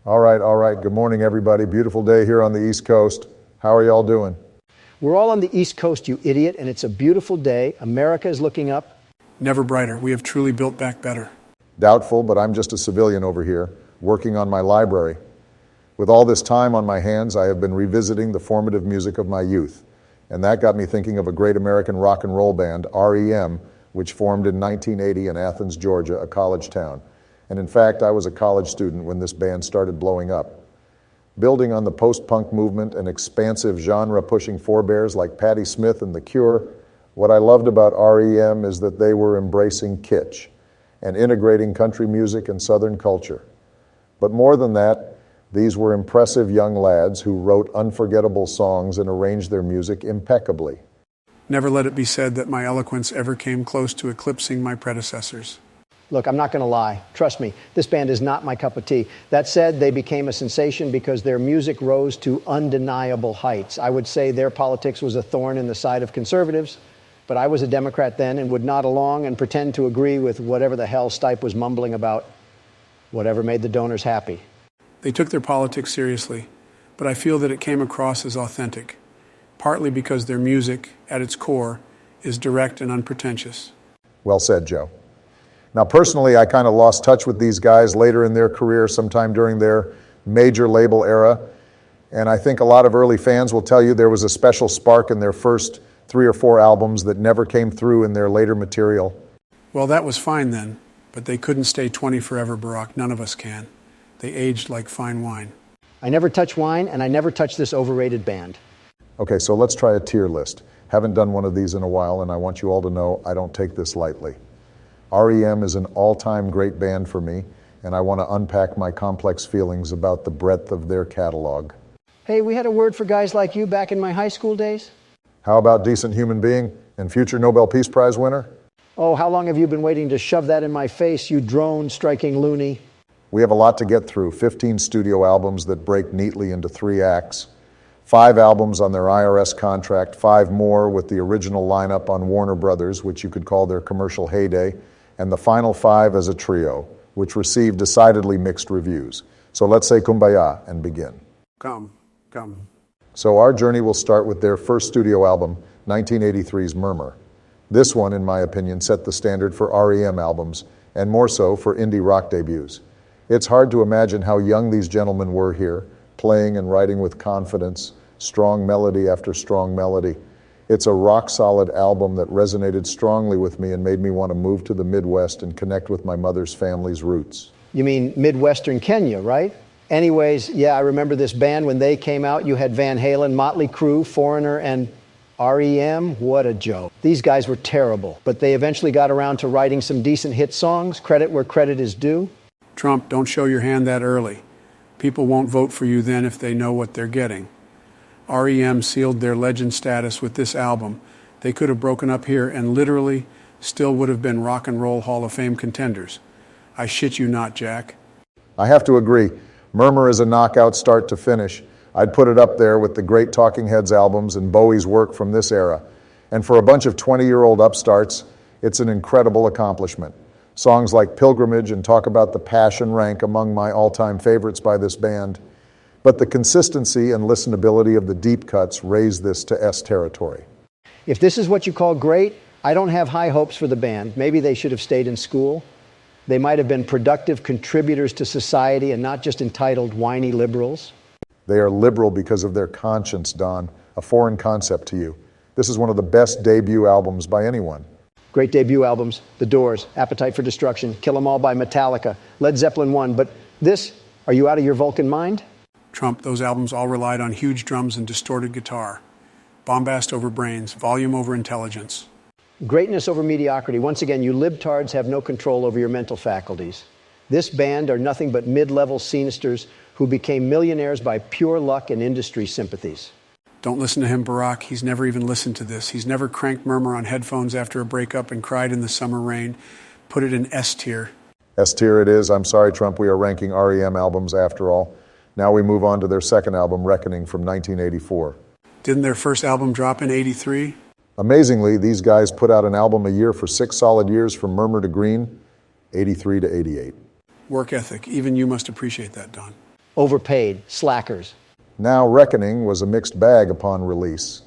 All right, all right. Good morning, everybody. Beautiful day here on the East Coast. How are y'all doing? We're all on the East Coast, you idiot, and it's a beautiful day. America is looking up. Never brighter. We have truly built back better. Doubtful, but I'm just a civilian over here, working on my library. With all this time on my hands, I have been revisiting the formative music of my youth. And that got me thinking of a great American rock and roll band, R.E.M., which formed in 1980 in Athens, Georgia, a college town. And in fact, I was a college student when this band started blowing up. Building on the post-punk movement and expansive genre-pushing forebears like Patti Smith and The Cure, what I loved about R.E.M. is that they were embracing kitsch and integrating country music and Southern culture. But more than that, these were impressive young lads who wrote unforgettable songs and arranged their music impeccably. Never let it be said that my eloquence ever came close to eclipsing my predecessors. Look, I'm not going to lie. Trust me, this band is not my cup of tea. That said, they became a sensation because their music rose to undeniable heights. I would say their politics was a thorn in the side of conservatives, but I was a Democrat then and would nod along and pretend to agree with whatever the hell Stipe was mumbling about, whatever made the donors happy. They took their politics seriously, but I feel that it came across as authentic, partly because their music, at its core, is direct and unpretentious. Well said, Joe. Now, personally, I kind of lost touch with these guys later in their career, sometime during their major label era. And I think a lot of early fans will tell you there was a special spark in their first 3 or 4 albums that never came through in their later material. Well, that was fine then, but they couldn't stay 20 forever, Barack. None of us can. They aged like fine wine. I never touch wine, and I never touch this overrated band. Okay, so let's try a tier list. Haven't done one of these in a while, and I want you all to know I don't take this lightly. R.E.M. is an all-time great band for me, and I want to unpack my complex feelings about the breadth of their catalog. Hey, we had a word for guys like you back in my high school days. How about decent human being and future Nobel Peace Prize winner? Oh, how long have you been waiting to shove that in my face, you drone-striking loony? We have a lot to get through, 15 studio albums that break neatly into 3 acts, 5 albums on their IRS contract, 5 more with the original lineup on Warner Brothers, which you could call their commercial heyday, and the final 5 as a trio, which received decidedly mixed reviews. So let's say kumbaya and begin. Come. So our journey will start with their first studio album, 1983's Murmur. This one, in my opinion, set the standard for R.E.M. albums, and more so for indie rock debuts. It's hard to imagine how young these gentlemen were here, playing and writing with confidence, strong melody after strong melody. It's a rock-solid album that resonated strongly with me and made me want to move to the Midwest and connect with my mother's family's roots. You mean Midwestern Kenya, right? Anyways, yeah, I remember this band when they came out. You had Van Halen, Motley Crue, Foreigner, and R.E.M. What a joke. These guys were terrible, but they eventually got around to writing some decent hit songs. Credit where credit is due. Trump, don't show your hand that early. People won't vote for you then if they know what they're getting. R.E.M. sealed their legend status with this album. They could have broken up here and literally still would have been Rock and Roll Hall of Fame contenders. I shit you not, Jack. I have to agree. Murmur is a knockout start to finish. I'd put it up there with the great Talking Heads albums and Bowie's work from this era. And for a bunch of 20-year-old upstarts, it's an incredible accomplishment. Songs like Pilgrimage and Talk About the Passion rank among my all-time favorites by this band. But the consistency and listenability of the deep cuts raise this to S territory. If this is what you call great, I don't have high hopes for the band. Maybe they should have stayed in school. They might have been productive contributors to society and not just entitled whiny liberals. They are liberal because of their conscience, Don, a foreign concept to you. This is one of the best debut albums by anyone. Great debut albums, The Doors, Appetite for Destruction, Kill 'Em All by Metallica, Led Zeppelin 1. But this, are you out of your Vulcan mind? Trump, those albums all relied on huge drums and distorted guitar. Bombast over brains, volume over intelligence. Greatness over mediocrity. Once again, you libtards have no control over your mental faculties. This band are nothing but mid-level scenesters who became millionaires by pure luck and industry sympathies. Don't listen to him, Barack. He's never even listened to this. He's never cranked Murmur on headphones after a breakup and cried in the summer rain. Put it in S tier. S tier it is. I'm sorry, Trump, we are ranking R.E.M. albums after all. Now we move on to their second album, Reckoning, from 1984. Didn't their first album drop in '83? Amazingly, these guys put out an album a year for 6 solid years from Murmur to Green, 83 to 88. Work ethic. Even you must appreciate that, Don. Overpaid, slackers. Now, Reckoning was a mixed bag upon release.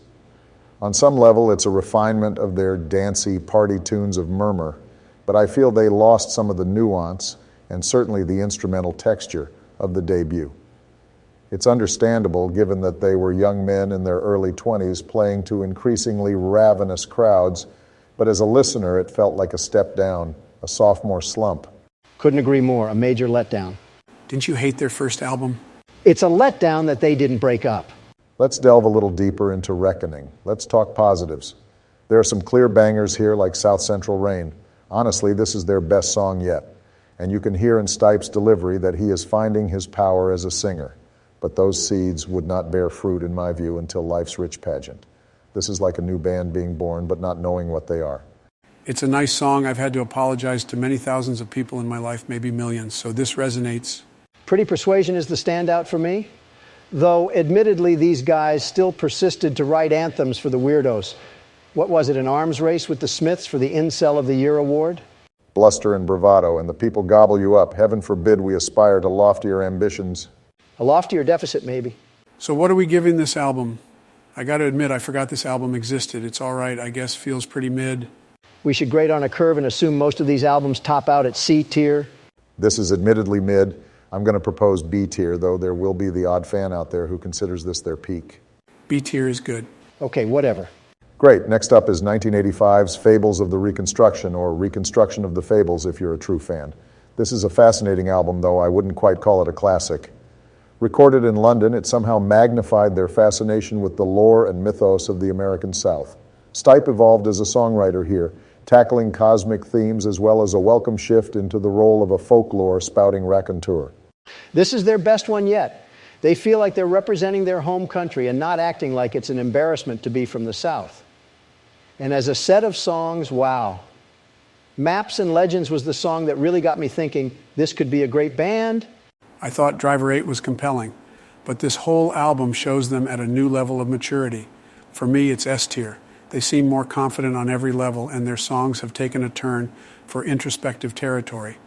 On some level, it's a refinement of their dancey party tunes of Murmur, but I feel they lost some of the nuance and certainly the instrumental texture of the debut. It's understandable given that they were young men in their early 20s playing to increasingly ravenous crowds, but as a listener, it felt like a step down, a sophomore slump. Couldn't agree more, a major letdown. Didn't you hate their first album? It's a letdown that they didn't break up. Let's delve a little deeper into Reckoning. Let's talk positives. There are some clear bangers here like South Central Rain. Honestly, this is their best song yet. And you can hear in Stipe's delivery that he is finding his power as a singer. But those seeds would not bear fruit, in my view, until Life's Rich Pageant. This is like a new band being born, but not knowing what they are. It's a nice song. I've had to apologize to many thousands of people in my life, maybe millions, so this resonates. Pretty Persuasion is the standout for me. Though, admittedly, these guys still persisted to write anthems for the weirdos. What was it, an arms race with the Smiths for the Incel of the Year award? Bluster and bravado, and the people gobble you up. Heaven forbid we aspire to loftier ambitions. A loftier deficit, maybe. So what are we giving this album? I got to admit, I forgot this album existed. It's all right, I guess, feels pretty mid. We should grade on a curve and assume most of these albums top out at C tier. This is admittedly mid. I'm going to propose B tier, though there will be the odd fan out there who considers this their peak. B tier is good. Okay, whatever. Great. Next up is 1985's Fables of the Reconstruction, or Reconstruction of the Fables if you're a true fan. This is a fascinating album, though I wouldn't quite call it a classic. Recorded in London, it somehow magnified their fascination with the lore and mythos of the American South. Stipe evolved as a songwriter here, tackling cosmic themes as well as a welcome shift into the role of a folklore spouting raconteur. This is their best one yet. They feel like they're representing their home country and not acting like it's an embarrassment to be from the South. And as a set of songs, wow. Maps and Legends was the song that really got me thinking, this could be a great band. I thought Driver 8 was compelling, but this whole album shows them at a new level of maturity. For me, it's S tier. They seem more confident on every level, and their songs have taken a turn for introspective territory.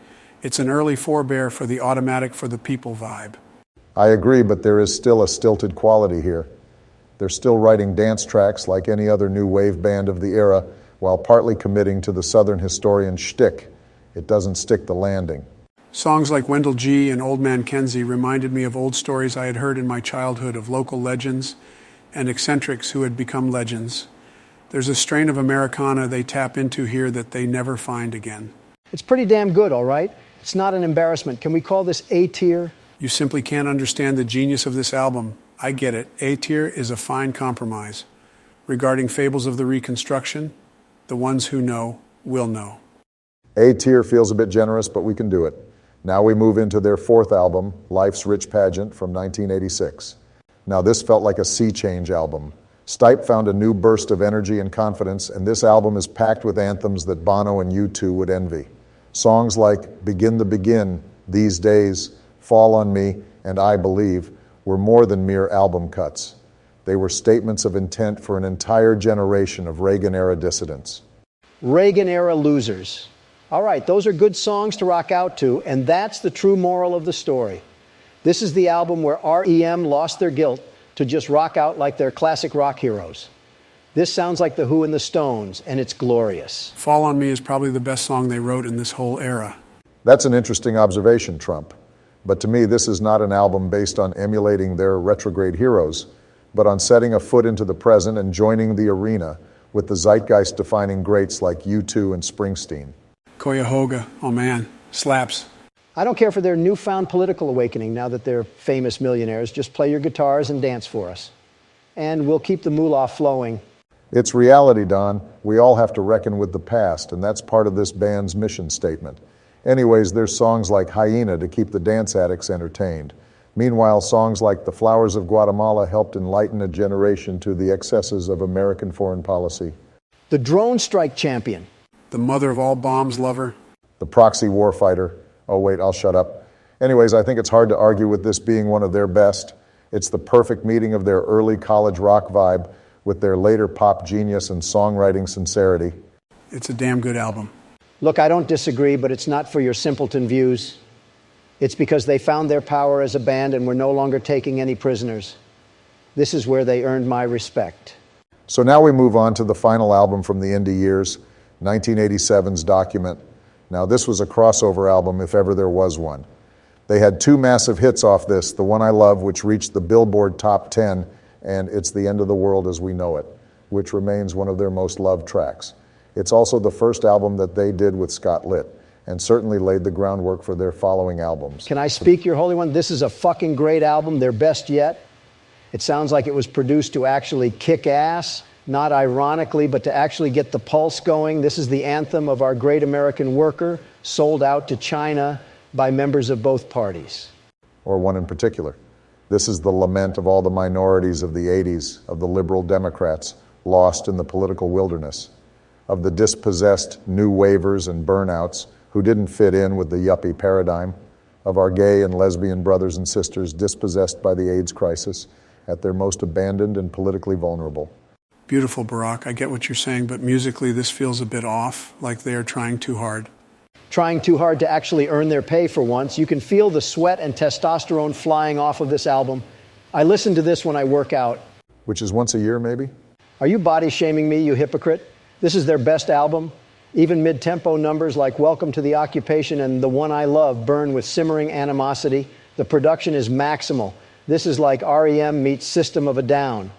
It's an early forebear for the automatic for the people vibe. I agree, but there is still a stilted quality here. They're still writing dance tracks like any other new wave band of the era, while partly committing to the Southern historian shtick. It doesn't stick the landing. Songs like Wendell G. and Old Man Kenzie reminded me of old stories I had heard in my childhood of local legends and eccentrics who had become legends. There's a strain of Americana they tap into here that they never find again. It's pretty damn good, all right? It's not an embarrassment. Can we call this A tier? You simply can't understand the genius of this album. I get it. A tier is a fine compromise. Regarding Fables of the Reconstruction, the ones who know will know. A tier feels a bit generous, but we can do it. Now we move into their fourth album, Life's Rich Pageant, from 1986. Now this felt like a sea change album. Stipe found a new burst of energy and confidence, and this album is packed with anthems that Bono and U2 would envy. Songs like Begin the Begin, These Days, Fall on Me, and I Believe were more than mere album cuts. They were statements of intent for an entire generation of Reagan-era dissidents. Reagan-era losers. All right, those are good songs to rock out to, and that's the true moral of the story. This is the album where R.E.M. lost their guilt to just rock out like they're classic rock heroes. This sounds like The Who and the Stones, and it's glorious. Fall on Me is probably the best song they wrote in this whole era. That's an interesting observation, Trump. But to me, this is not an album based on emulating their retrograde heroes, but on setting a foot into the present and joining the arena with the zeitgeist-defining greats like U2 and Springsteen. Cuyahoga, oh man, slaps. I don't care for their newfound political awakening now that they're famous millionaires. Just play your guitars and dance for us. And we'll keep the moolah flowing. It's reality, Don. We all have to reckon with the past, and that's part of this band's mission statement. Anyways, there's songs like Hyena to keep the dance addicts entertained. Meanwhile, songs like The Flowers of Guatemala helped enlighten a generation to the excesses of American foreign policy. The drone strike champion. The mother of all bombs lover. The proxy warfighter. Oh, wait, I'll shut up. Anyways, I think it's hard to argue with this being one of their best. It's the perfect meeting of their early college rock vibe with their later pop genius and songwriting sincerity. It's a damn good album. Look, I don't disagree, but it's not for your simpleton views. It's because they found their power as a band and were no longer taking any prisoners. This is where they earned my respect. So now we move on to the final album from the indie years, 1987's Document. Now this was a crossover album if ever there was one. They had two massive hits off this, The One I Love, which reached the Billboard Top 10, and It's the End of the World as We Know It, which remains one of their most loved tracks. It's also the first album that they did with Scott Litt, and certainly laid the groundwork for their following albums. Can I speak, Your Holy One? This is a fucking great album, their best yet. It sounds like it was produced to actually kick ass, not ironically, but to actually get the pulse going. This is the anthem of our great American worker, sold out to China by members of both parties. Or one in particular. This is the lament of all the minorities of the 80s, of the liberal Democrats lost in the political wilderness, of the dispossessed new waivers and burnouts who didn't fit in with the yuppie paradigm, of our gay and lesbian brothers and sisters dispossessed by the AIDS crisis at their most abandoned and politically vulnerable. Beautiful, Barack. I get what you're saying, but musically this feels a bit off, like they are trying too hard. Trying too hard to actually earn their pay for once. You can feel the sweat and testosterone flying off of this album. I listen to this when I work out. Which is once a year, maybe? Are you body shaming me, you hypocrite? This is their best album. Even mid-tempo numbers like Welcome to the Occupation and The One I Love burn with simmering animosity. The production is maximal. This is like R.E.M. meets System of a Down.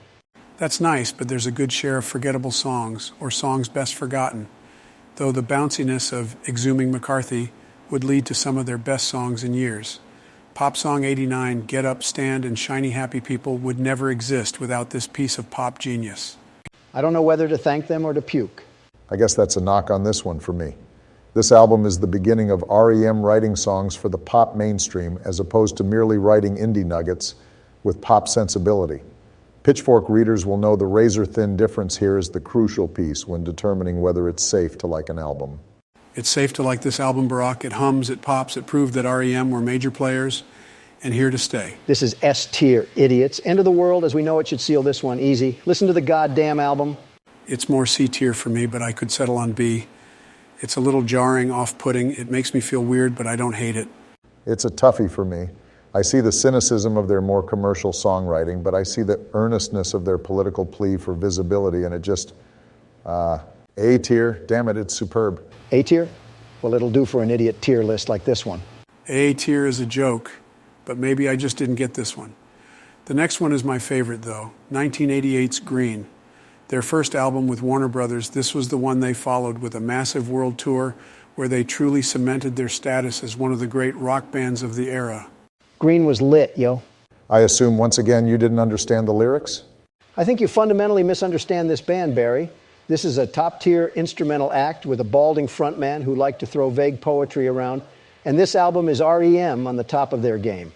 That's nice, but there's a good share of forgettable songs, or songs best forgotten, though the bounciness of Exhuming McCarthy would lead to some of their best songs in years. Pop Song 89, Get Up, Stand, and Shiny Happy People would never exist without this piece of pop genius. I don't know whether to thank them or to puke. I guess that's a knock on this one for me. This album is the beginning of R.E.M. writing songs for the pop mainstream as opposed to merely writing indie nuggets with pop sensibility. Pitchfork readers will know the razor-thin difference here is the crucial piece when determining whether it's safe to like an album. It's safe to like this album, Barack. It hums, it pops, it proved that R.E.M. were major players and here to stay. This is S-tier, idiots. End of the World as we know it should seal this one easy. Listen to the goddamn album. It's more C-tier for me, but I could settle on B. It's a little jarring, off-putting. It makes me feel weird, but I don't hate it. It's a toughie for me. I see the cynicism of their more commercial songwriting, but I see the earnestness of their political plea for visibility, and it just, A-tier, damn it, it's superb. A-tier? Well, it'll do for an idiot tier list like this one. A-tier is a joke, but maybe I just didn't get this one. The next one is my favorite, though, 1988's Green. Their first album with Warner Brothers, this was the one they followed with a massive world tour where they truly cemented their status as one of the great rock bands of the era. Green was lit, yo. I assume, once again, you didn't understand the lyrics? I think you fundamentally misunderstand this band, Barry. This is a top-tier instrumental act with a balding frontman who liked to throw vague poetry around, and this album is R.E.M. on the top of their game.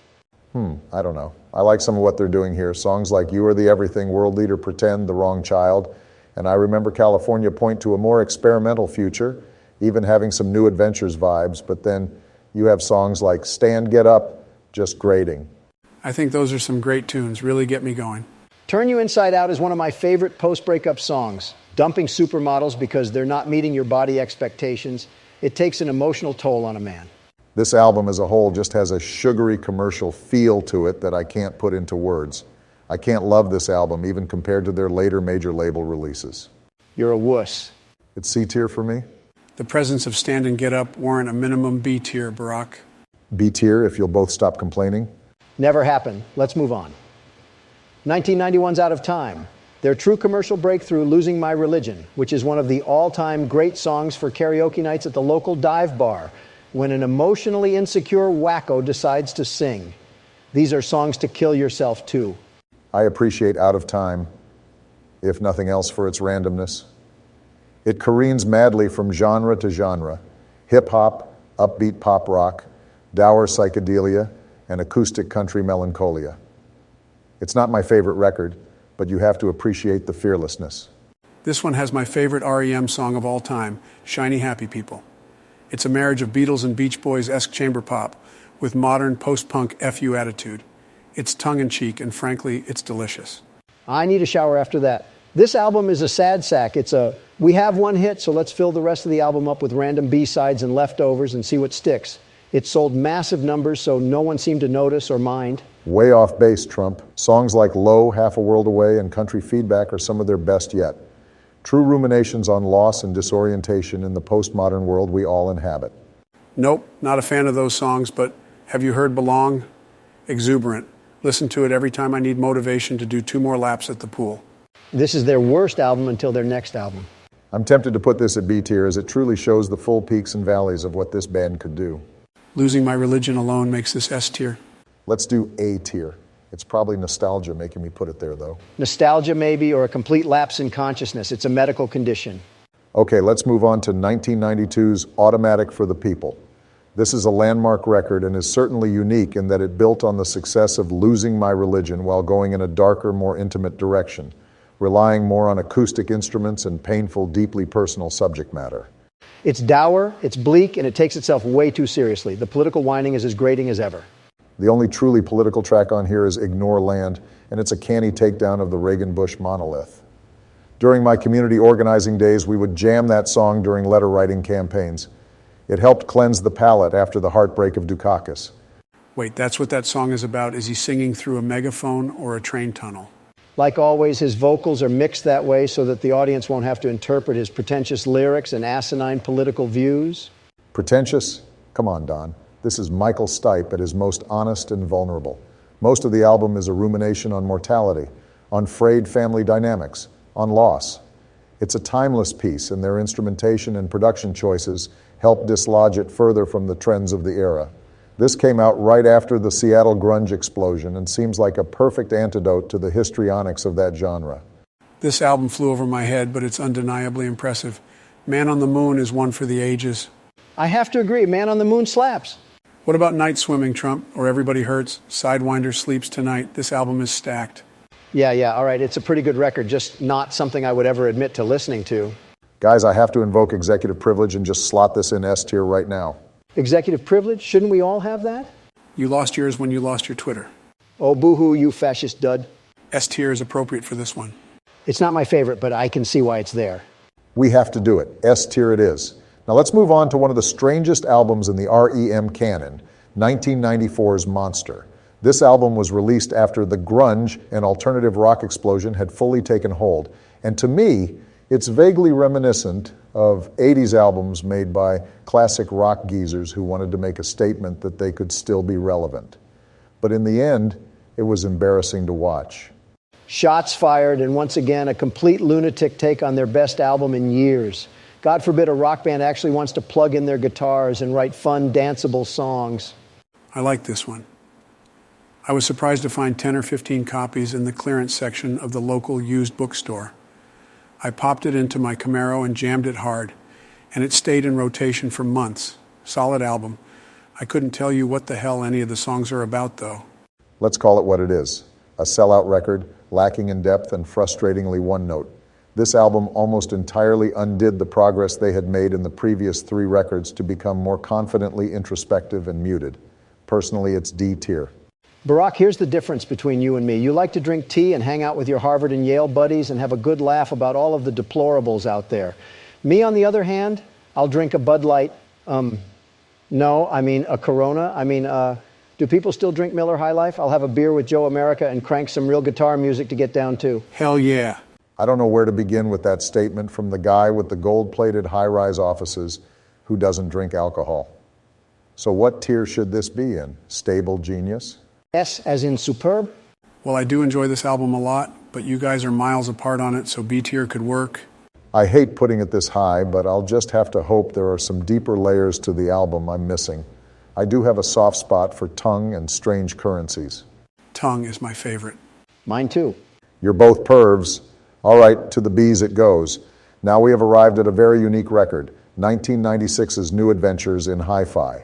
I don't know. I like some of what they're doing here. Songs like You Are the Everything, World Leader, Pretend, The Wrong Child, and I Remember California point to a more experimental future, even having some New Adventures vibes, but then you have songs like Stand, Get Up, just grating. I think those are some great tunes, really get me going. Turn You Inside Out is one of my favorite post-breakup songs. Dumping supermodels because they're not meeting your body expectations, it takes an emotional toll on a man. This album as a whole just has a sugary commercial feel to it that I can't put into words. I can't love this album even compared to their later major label releases. You're a wuss. It's C-tier for me. The presence of Stand and Get Up warrant a minimum B-tier, Barack. B-tier if you'll both stop complaining. Never happened. Let's move on. 1991's Out of Time. Their true commercial breakthrough, Losing My Religion, which is one of the all-time great songs for karaoke nights at the local dive bar when an emotionally insecure wacko decides to sing. These are songs to kill yourself to. I appreciate Out of Time, if nothing else for its randomness. It careens madly from genre to genre, hip-hop, upbeat pop rock, dour psychedelia, and acoustic country melancholia. It's not my favorite record, but you have to appreciate the fearlessness. This one has my favorite R.E.M. song of all time, Shiny Happy People. It's a marriage of Beatles and Beach Boys-esque chamber pop with modern post-punk FU attitude. It's tongue-in-cheek, and frankly, it's delicious. I need a shower after that. This album is a sad sack. We have one hit, so let's fill the rest of the album up with random B-sides and leftovers and see what sticks. It sold massive numbers, so no one seemed to notice or mind. Way off base, Trump. Songs like Low, Half a World Away, and Country Feedback are some of their best yet. True ruminations on loss and disorientation in the postmodern world we all inhabit. Nope, not a fan of those songs, but have you heard Belong? Exuberant. Listen to it every time I need motivation to do 2 more laps at the pool. This is their worst album until their next album. I'm tempted to put this at B tier as it truly shows the full peaks and valleys of what this band could do. Losing My Religion alone makes this S tier. Let's do A tier. It's probably nostalgia making me put it there, though. Nostalgia, maybe, or a complete lapse in consciousness. It's a medical condition. Okay, let's move on to 1992's Automatic for the People. This is a landmark record and is certainly unique in that it built on the success of Losing My Religion while going in a darker, more intimate direction, relying more on acoustic instruments and painful, deeply personal subject matter. It's dour, it's bleak, and it takes itself way too seriously. The political whining is as grating as ever. The only truly political track on here is Ignore Land, and it's a canny takedown of the Reagan-Bush monolith. During my community organizing days, we would jam that song during letter-writing campaigns. It helped cleanse the palate after the heartbreak of Dukakis. Wait, that's what that song is about? Is he singing through a megaphone or a train tunnel? Like always, his vocals are mixed that way so that the audience won't have to interpret his pretentious lyrics and asinine political views. Pretentious? Come on, Don. This is Michael Stipe at his most honest and vulnerable. Most of the album is a rumination on mortality, on frayed family dynamics, on loss. It's a timeless piece, and their instrumentation and production choices help dislodge it further from the trends of the era. This came out right after the Seattle grunge explosion and seems like a perfect antidote to the histrionics of that genre. This album flew over my head, but it's undeniably impressive. Man on the Moon is one for the ages. I have to agree, Man on the Moon slaps. What about Night Swimming, Trump, or Everybody Hurts, Sidewinder Sleeps Tonight? This album is stacked. Yeah, all right, it's a pretty good record, just not something I would ever admit to listening to. Guys, I have to invoke executive privilege and just slot this in S tier right now. Executive privilege? Shouldn't we all have that? You lost yours when you lost your Twitter. Oh, boo-hoo, you fascist dud. S tier is appropriate for this one. It's not my favorite, but I can see why it's there. We have to do it. S tier it is. Now let's move on to one of the strangest albums in the R.E.M. canon, 1994's Monster. This album was released after the grunge and alternative rock explosion had fully taken hold. And to me, it's vaguely reminiscent of 80s albums made by classic rock geezers who wanted to make a statement that they could still be relevant. But in the end, it was embarrassing to watch. Shots fired, and once again, a complete lunatic take on their best album in years. God forbid a rock band actually wants to plug in their guitars and write fun, danceable songs. I like this one. I was surprised to find 10 or 15 copies in the clearance section of the local used bookstore. I popped it into my Camaro and jammed it hard, and it stayed in rotation for months. Solid album. I couldn't tell you what the hell any of the songs are about, though. Let's call it what it is. A sellout record, lacking in depth and frustratingly one note. This album almost entirely undid the progress they had made in the previous 3 records to become more confidently introspective and muted. Personally, it's D tier. Barack, here's the difference between you and me. You like to drink tea and hang out with your Harvard and Yale buddies and have a good laugh about all of the deplorables out there. Me, on the other hand, I'll drink a Bud Light. No, I mean a Corona. Do people still drink Miller High Life? I'll have a beer with Joe America and crank some real guitar music to get down to. Hell yeah. I don't know where to begin with that statement from the guy with the gold-plated high-rise offices who doesn't drink alcohol. So what tier should this be in? Stable genius? S as in superb? Well, I do enjoy this album a lot, but you guys are miles apart on it, so B tier could work. I hate putting it this high, but I'll just have to hope there are some deeper layers to the album I'm missing. I do have a soft spot for Tongue and Strange Currencies. Tongue is my favorite. Mine too. You're both pervs. All right, to the B's it goes. Now we have arrived at a very unique record, 1996's New Adventures in Hi-Fi.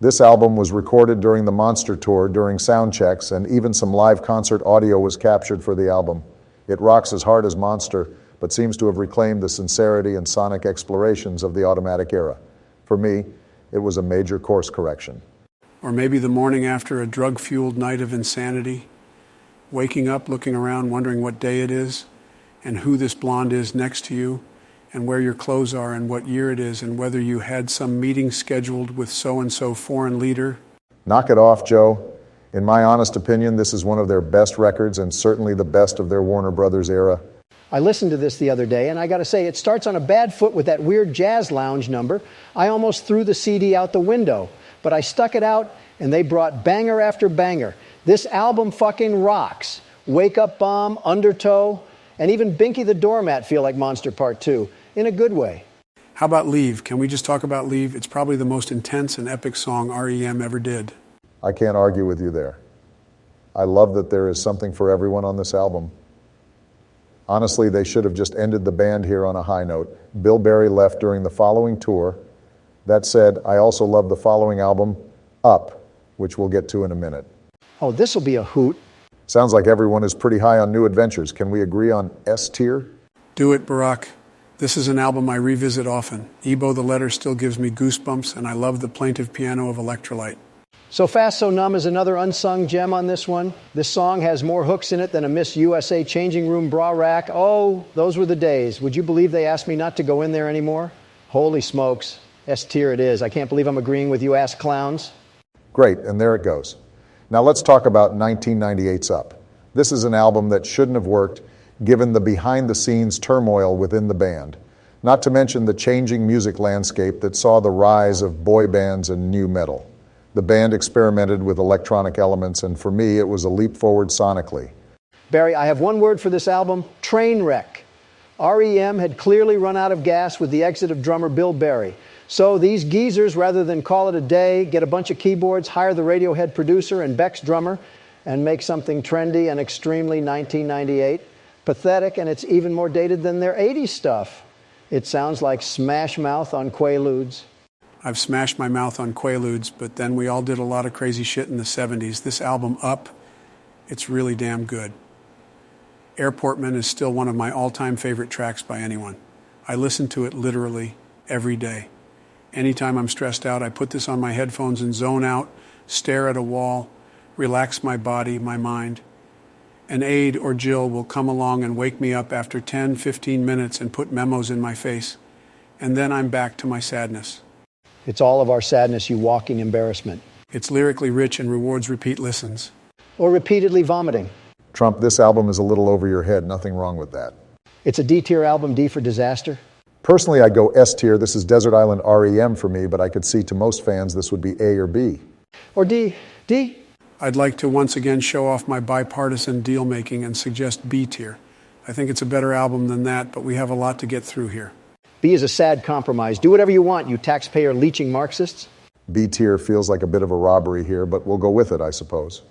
This album was recorded during the Monster Tour during sound checks, and even some live concert audio was captured for the album. It rocks as hard as Monster, but seems to have reclaimed the sincerity and sonic explorations of the Automatic era. For me, it was a major course correction. Or maybe the morning after a drug-fueled night of insanity, waking up, looking around, wondering what day it is, and who this blonde is next to you, and where your clothes are and what year it is and whether you had some meeting scheduled with so-and-so foreign leader. Knock it off, Joe. In my honest opinion, this is one of their best records and certainly the best of their Warner Brothers era. I listened to this the other day, and I got to say, it starts on a bad foot with that weird jazz lounge number. I almost threw the CD out the window, but I stuck it out, and they brought banger after banger. This album fucking rocks. Wake Up Bomb, Undertow, and even Binky the Doormat feel like Monster Part 2, in a good way. How about Leave? Can we just talk about Leave? It's probably the most intense and epic song R.E.M. ever did. I can't argue with you there. I love that there is something for everyone on this album. Honestly, they should have just ended the band here on a high note. Bill Berry left during the following tour. That said, I also love the following album, Up, which we'll get to in a minute. Oh, this will be a hoot. Sounds like everyone is pretty high on New Adventures. Can we agree on S tier? Do it, Barack. This is an album I revisit often. Ebo the Letter still gives me goosebumps, and I love the plaintive piano of Electrolyte. So Fast, So Numb is another unsung gem on this one. This song has more hooks in it than a Miss USA changing room bra rack. Oh, those were the days. Would you believe they asked me not to go in there anymore? Holy smokes. S tier it is. I can't believe I'm agreeing with you ass clowns. Great, and there it goes. Now let's talk about 1998's Up. This is an album that shouldn't have worked given the behind-the-scenes turmoil within the band, not to mention the changing music landscape that saw the rise of boy bands and new metal. The band experimented with electronic elements, and for me, it was a leap forward sonically. Barry, I have one word for this album, train wreck. R.E.M. had clearly run out of gas with the exit of drummer Bill Berry. So these geezers, rather than call it a day, get a bunch of keyboards, hire the Radiohead producer and Beck's drummer, and make something trendy and extremely 1998. Pathetic, and it's even more dated than their 80s stuff. It sounds like Smash Mouth on Quaaludes. I've smashed my mouth on Quaaludes, but then we all did a lot of crazy shit in the 70s. This album, Up, it's really damn good. Airportman is still one of my all-time favorite tracks by anyone. I listen to it literally every day. Anytime I'm stressed out, I put this on my headphones and zone out, stare at a wall, relax my body, my mind. An aide or Jill will come along and wake me up after 10, 15 minutes and put memos in my face. And then I'm back to my sadness. It's all of our sadness, you walking embarrassment. It's lyrically rich and rewards repeat listens. Or repeatedly vomiting. Trump, this album is a little over your head. Nothing wrong with that. It's a D-tier album, D for disaster. Personally, I go S tier. This is Desert Island R.E.M. for me, but I could see to most fans this would be A or B. Or D. D? I'd like to once again show off my bipartisan deal-making and suggest B tier. I think it's a better album than that, but we have a lot to get through here. B is a sad compromise. Do whatever you want, you taxpayer-leeching Marxists. B tier feels like a bit of a robbery here, but we'll go with it, I suppose.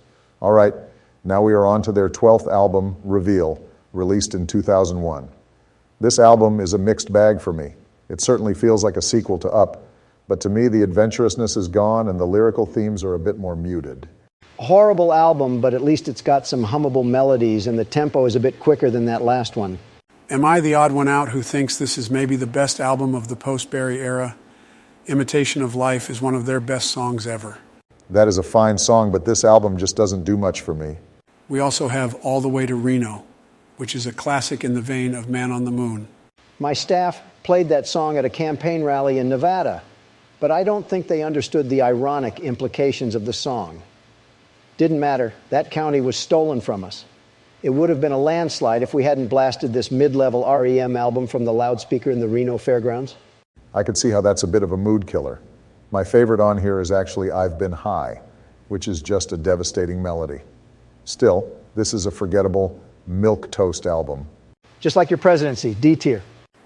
All right, now we are on to their 12th album, Reveal, released in 2001. This album is a mixed bag for me. It certainly feels like a sequel to Up, but to me the adventurousness is gone and the lyrical themes are a bit more muted. Horrible album, but at least it's got some hummable melodies and the tempo is a bit quicker than that last one. Am I the odd one out who thinks this is maybe the best album of the post-Berry era? Imitation of Life is one of their best songs ever. That is a fine song, but this album just doesn't do much for me. We also have All the Way to Reno, which is a classic in the vein of Man on the Moon. My staff played that song at a campaign rally in Nevada, but I don't think they understood the ironic implications of the song. Didn't matter. That county was stolen from us. It would have been a landslide if we hadn't blasted this mid-level R.E.M. album from the loudspeaker in the Reno Fairgrounds. I could see how that's a bit of a mood killer. My favorite on here is actually I've Been High, which is just a devastating melody. Still, this is a forgettable milquetoast album. Just like your presidency, D tier.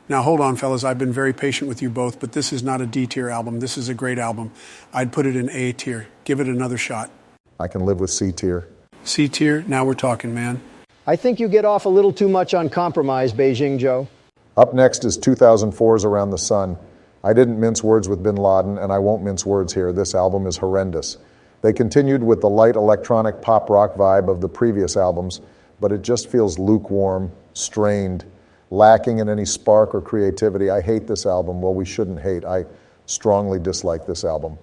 Now hold on, fellas, I've been very patient with you both, but this is not a D tier album. This is a great album. I'd put it in A tier. Give it another shot. I can live with C tier. C tier, now we're talking, man. I think you get off a little too much on compromise, Beijing Joe. Up next is 2004's Around the Sun. I didn't mince words with Bin Laden, and I won't mince words here. This album is horrendous. They continued with the light electronic pop rock vibe of the previous albums, but it just feels lukewarm, strained, lacking in any spark or creativity. I hate this album. Well, we shouldn't hate. I strongly dislike this album.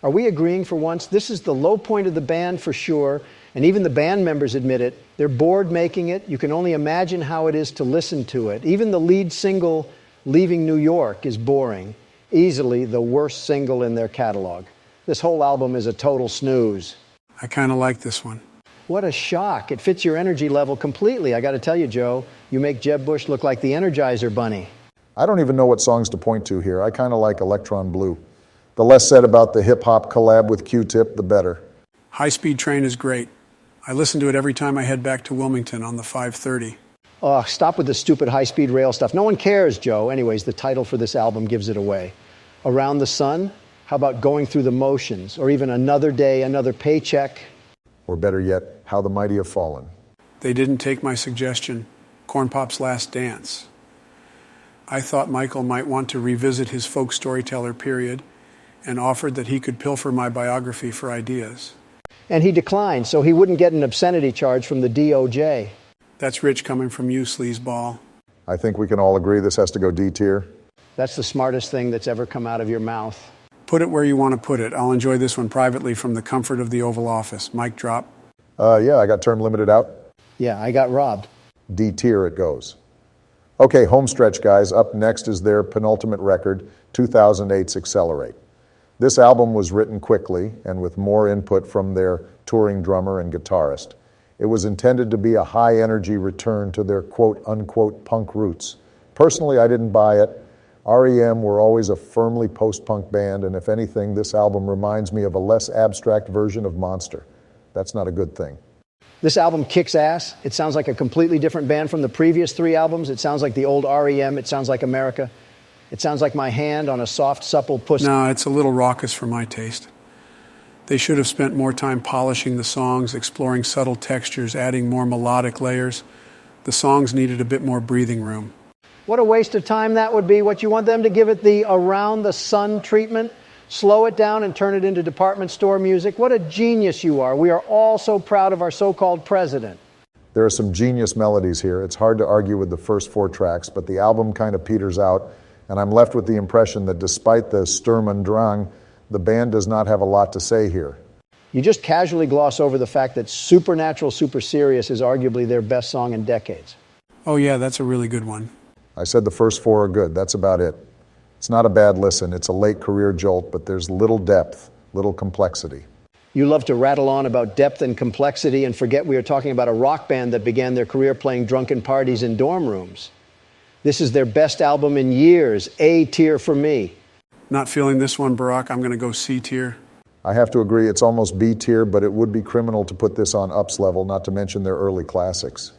Are we agreeing for once? This is the low point of the band for sure, and even the band members admit it. They're bored making it. You can only imagine how it is to listen to it. Even the lead single, Leaving New York is boring, easily the worst single in their catalog. This whole album is a total snooze. I kind of like this one. What a shock. It fits your energy level completely. I got to tell you, Joe, you make Jeb Bush look like the Energizer Bunny. I don't even know what songs to point to here. I kind of like Electron Blue. The less said about the hip-hop collab with Q-Tip, the better. High Speed Train is great. I listen to it every time I head back to Wilmington on the 5:30. Oh, stop with the stupid high-speed rail stuff. No one cares, Joe. Anyways, the title for this album gives it away. Around the Sun? How about Going Through the Motions? Or even Another Day, Another Paycheck? Or better yet, How the Mighty Have Fallen. They didn't take my suggestion, Corn Pop's Last Dance. I thought Michael might want to revisit his folk storyteller period and offered that he could pilfer my biography for ideas. And he declined, so he wouldn't get an obscenity charge from the DOJ. That's rich coming from you, sleazeball. I think we can all agree this has to go D tier. That's the smartest thing that's ever come out of your mouth. Put it where you want to put it. I'll enjoy this one privately from the comfort of the Oval Office. Mic drop. Yeah, I got term limited out. Yeah, I got robbed. D tier it goes. Okay, home stretch, guys. Up next is their penultimate record, 2008's Accelerate. This album was written quickly and with more input from their touring drummer and guitarist. It was intended to be a high-energy return to their quote-unquote punk roots. Personally, I didn't buy it. R.E.M. were always a firmly post-punk band, and if anything, this album reminds me of a less abstract version of Monster. That's not a good thing. This album kicks ass. It sounds like a completely different band from the previous three albums. It sounds like the old R.E.M. It sounds like America. It sounds like my hand on a soft, supple pussy. No, it's a little raucous for my taste. They should have spent more time polishing the songs, exploring subtle textures, adding more melodic layers. The songs needed a bit more breathing room. What a waste of time that would be. What you want them to give it the around the sun treatment? Slow it down and turn it into department store music? What a genius you are. We are all so proud of our so-called president. There are some genius melodies here. It's hard to argue with the first 4 tracks, but the album kind of peters out, and I'm left with the impression that despite the Sturm und Drang, the band does not have a lot to say here. You just casually gloss over the fact that Supernatural Super Serious is arguably their best song in decades. Oh yeah, that's a really good one. I said the first 4 are good. That's about it. It's not a bad listen. It's a late career jolt, but there's little depth, little complexity. You love to rattle on about depth and complexity and forget we are talking about a rock band that began their career playing drunken parties in dorm rooms. This is their best album in years. A tier for me. Not feeling this one, Barack. I'm going to go C tier. I have to agree, it's almost B tier, but it would be criminal to put this on Ups level, not to mention their early classics.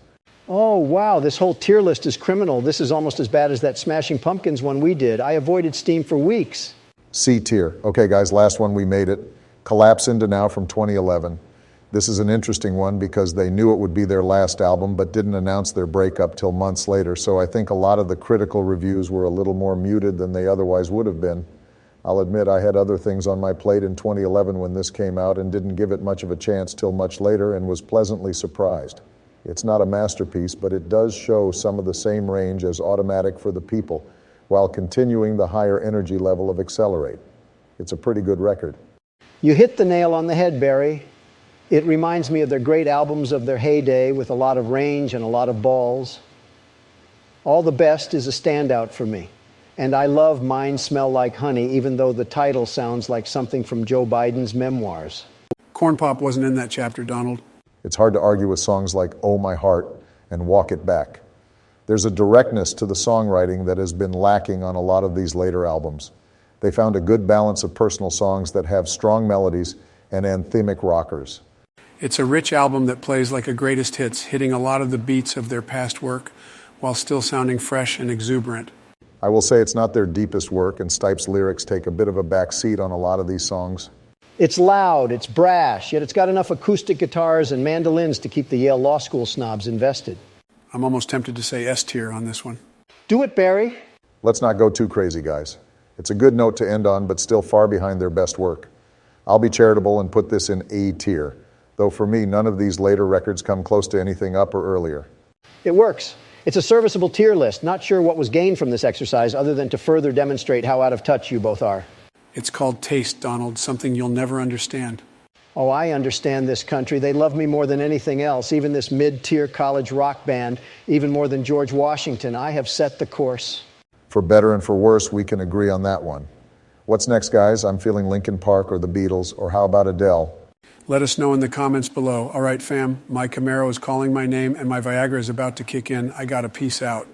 Oh, wow, this whole tier list is criminal. This is almost as bad as that Smashing Pumpkins one we did. I avoided Steam for weeks. C tier. Okay, guys, last one, we made it. Collapse Into Now from 2011. This is an interesting one because they knew it would be their last album, but didn't announce their breakup till months later, so I think a lot of the critical reviews were a little more muted than they otherwise would have been. I'll admit I had other things on my plate in 2011 when this came out and didn't give it much of a chance till much later and was pleasantly surprised. It's not a masterpiece, but it does show some of the same range as Automatic for the People, while continuing the higher energy level of Accelerate. It's a pretty good record. You hit the nail on the head, Barry. It reminds me of their great albums of their heyday with a lot of range and a lot of balls. All the Best is a standout for me. And I love Mine Smell Like Honey, even though the title sounds like something from Joe Biden's memoirs. Corn Pop wasn't in that chapter, Donald. It's hard to argue with songs like Oh My Heart and Walk It Back. There's a directness to the songwriting that has been lacking on a lot of these later albums. They found a good balance of personal songs that have strong melodies and anthemic rockers. It's a rich album that plays like a greatest hits, hitting a lot of the beats of their past work while still sounding fresh and exuberant. I will say it's not their deepest work, and Stipe's lyrics take a bit of a back seat on a lot of these songs. It's loud, it's brash, yet it's got enough acoustic guitars and mandolins to keep the Yale Law School snobs invested. I'm almost tempted to say S tier on this one. Do it, Barry. Let's not go too crazy, guys. It's a good note to end on, but still far behind their best work. I'll be charitable and put this in A tier, though for me, none of these later records come close to anything up or earlier. It works. It's a serviceable tier list. Not sure what was gained from this exercise other than to further demonstrate how out of touch you both are. It's called taste, Donald, something you'll never understand. Oh, I understand this country. They love me more than anything else, even this mid-tier college rock band, even more than George Washington. I have set the course. For better and for worse, we can agree on that one. What's next, guys? I'm feeling Linkin Park or the Beatles, or how about Adele? Let us know in the comments below. All right, fam, my Camaro is calling my name and my Viagra is about to kick in. I got to peace out.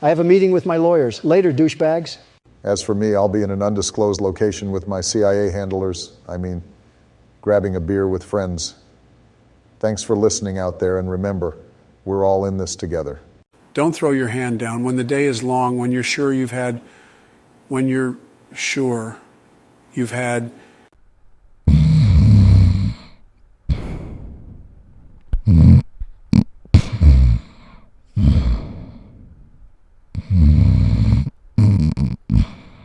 I have a meeting with my lawyers. Later, douchebags. As for me, I'll be in an undisclosed location with my CIA handlers. Grabbing a beer with friends. Thanks for listening out there, and remember, we're all in this together. Don't throw your hand down. When the day is long, when you're sure you've had